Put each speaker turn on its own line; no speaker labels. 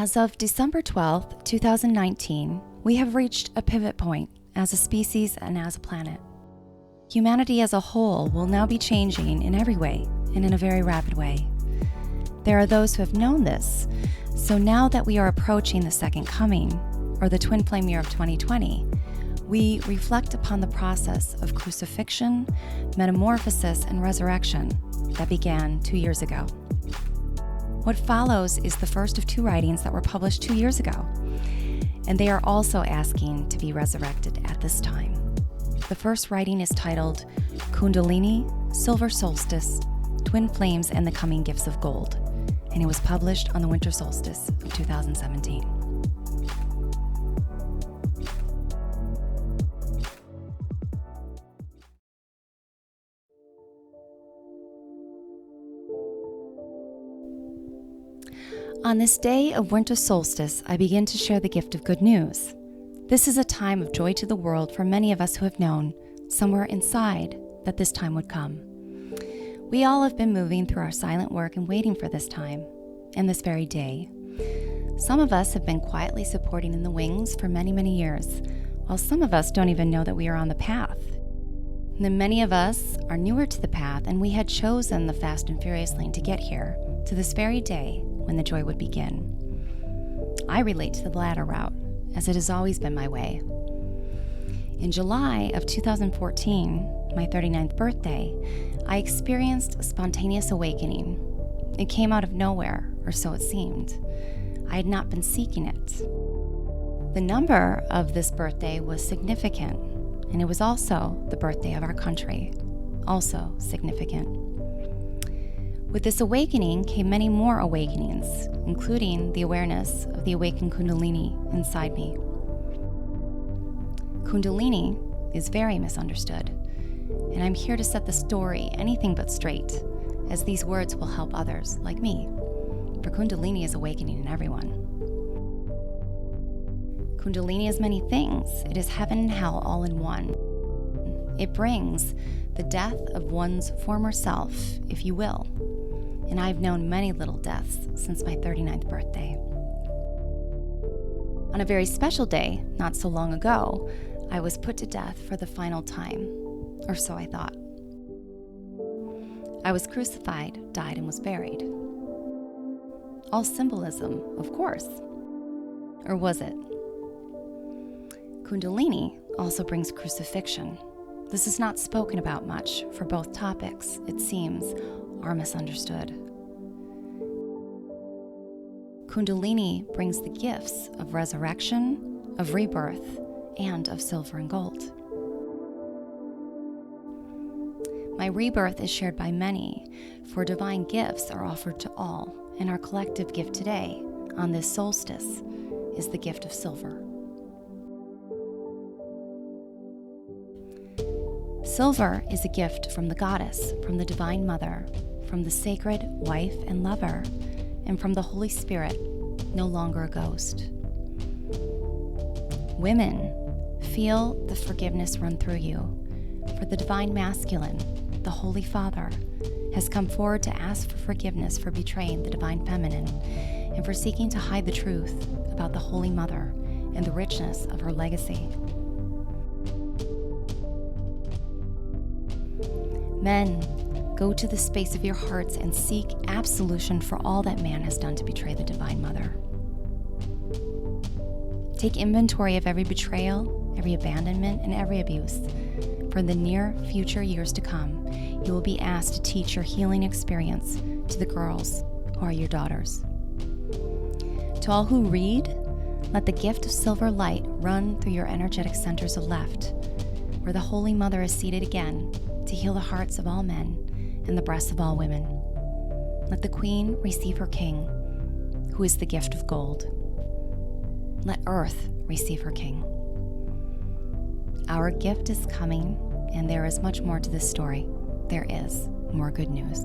As of December 12th, 2019, we have reached a pivot point as a species and as a planet. Humanity as a whole will now be changing in every way and in a very rapid way. There are those who have known this, so now that we are approaching the second coming, or the twin flame year of 2020, we reflect upon the process of crucifixion, metamorphosis, and resurrection that began 2 years ago. What follows is the first of 2 writings that were published 2 years ago, and they are also asking to be resurrected at this time. The first writing is titled Kundalini, Silver Solstice, Twin Flames and the Coming Gifts of Gold, and it was published on the winter solstice of 2017. On this day of winter solstice, I begin to share the gift of good news. This is a time of joy to the world for many of us who have known, somewhere inside, that this time would come. We all have been moving through our silent work and waiting for this time, and this very day. Some of us have been quietly supporting in the wings for many, many years, while some of us don't even know that we are on the path. And then many of us are newer to the path, and we had chosen the fast and furious lane to get here, to this very day, when the joy would begin. I relate to the latter route, as it has always been my way. In July of 2014, my 39th birthday, I experienced a spontaneous awakening. It came out of nowhere, or so it seemed. I had not been seeking it. The number of this birthday was significant, and it was also the birthday of our country, also significant. With this awakening came many more awakenings, including the awareness of the awakened Kundalini inside me. Kundalini is very misunderstood, and I'm here to set the story anything but straight, as these words will help others like me, for Kundalini is awakening in everyone. Kundalini is many things. It is heaven and hell all in one. It brings the death of one's former self, if you will. And I've known many little deaths since my 39th birthday. On a very special day, not so long ago, I was put to death for the final time, or so I thought. I was crucified, died, and was buried. All symbolism, of course. Or was it? Kundalini also brings crucifixion. This is not spoken about much, for both topics, it seems, are misunderstood. Kundalini brings the gifts of resurrection, of rebirth, and of silver and gold. My rebirth is shared by many, for divine gifts are offered to all, and our collective gift today, on this solstice, is the gift of silver. Silver is a gift from the goddess, from the Divine Mother, from the sacred wife and lover, and from the Holy Spirit, no longer a ghost. Women, feel the forgiveness run through you, for the Divine Masculine, the Holy Father, has come forward to ask for forgiveness for betraying the Divine Feminine and for seeking to hide the truth about the Holy Mother and the richness of her legacy. Men, go to the space of your hearts and seek absolution for all that man has done to betray the Divine Mother. Take inventory of every betrayal, every abandonment, and every abuse. For in the near future years to come, you will be asked to teach your healing experience to the girls who are your daughters. To all who read, let the gift of silver light run through your energetic centers of left, where the Holy Mother is seated again to heal the hearts of all men and the breasts of all women. Let the Queen receive her King, who is the gift of gold. Let Earth receive her King. Our gift is coming, and there is much more to this story. There is more good news.